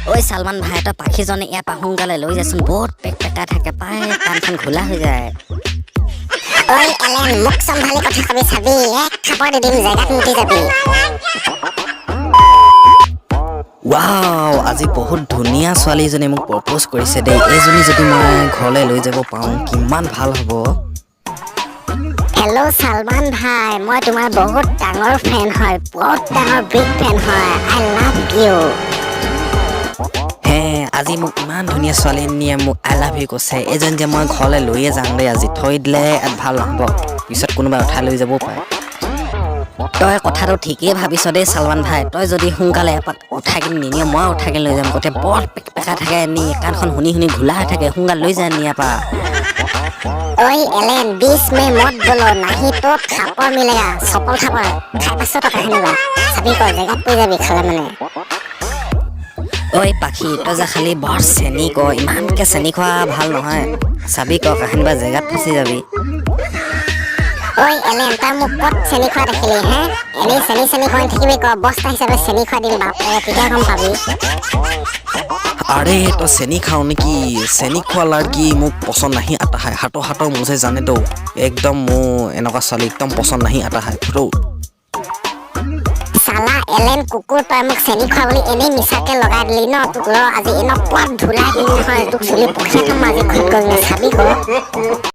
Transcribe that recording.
ঐ সালমান ভাই তই পাখিজনে ইয়াৰ পৰা সোনকালে লৈ যাচোন বহুত পেকপেকা থাকে পায় কাণখন খোলা হৈ যায় ঐ এলেন মুখ চম্ভালি কথা কবি চাবি এক থাপৰ দি দিম জেগাত মুতি যাবি ৱাও আজি বহুত ধুনীয়া ছোৱালীজনী মোক প্ৰপ'জ কৰিছে দেই এইজনী যদি মই ঘৰলৈ লৈ যাব পাওঁ কিমান ভাল হ'ব হেল্ল' সালমান ভাই মই তোমাৰ বহুত ডাঙৰ ফেন হয় বহুত ডাঙৰ বিগ ফেন হয় আই লাভ ইউ হে আজি মোক ইমান ধুনীয়া ছোৱালীজনীয়ে মোক আই লাভ ইউ কৈছে এজন যে মই ঘৰলৈ লৈয়ে যাম দেই আজি থৈ দিলে ভাল নহ'ব পিছত কোনোবাই উঠাই লৈ যাবও পাৰে তই কথাটো ঠিকেই ভাবিছ দেই সালমান ভাই তই যদি সোনকালে এপাক উঠাই কিনি নিনিয় মই উঠাই কিনি লৈ যাম গোটেই বৰ পেকা থাকে নি কাণখন শুনি শুনি ঘোলা হৈ থাকে সোনকালে লৈ যায় নিয়াৰ পৰা ঐ এলেন 20 में मत बोलो नहीं तो थापर मिलेगा सफल थापर खाइ पाছত টকা হেনিবা চাবি ক জেগাত পৰি যাবি খালে মানে ঐ পাখি তই যা খালি বৰ চেনি ক ইমানকে চেনি খোৱা ভাল নহয় চাবি ক কাহিনীবা জেগাত ফচি যাবি ঐ এলেন তই মোক ক'ত চেনি খোৱা দেখিলি হে এনেই চেনি খুৱাই থাকিবি ক বস্তা হিচাপে চেনি খুৱাই দিম বাপৰে তেতিয়া গম পাবি अरे तो सेनी खाओ नेकी सेनी खा लड़की मुझ पसंद नहीं आता है हाथों हाथों मुझे जाने दो एकदम मो एनका साली एकदम पसंद नहीं आता है ब्रो साला एलेन कुकुर तय मुख सेनी खा बोली एने मिसाके लगा दिली न तुक लो আজি एन पट धुला दिली নহয় तुक सुली पखे तो माजे खुद गल ने साबी को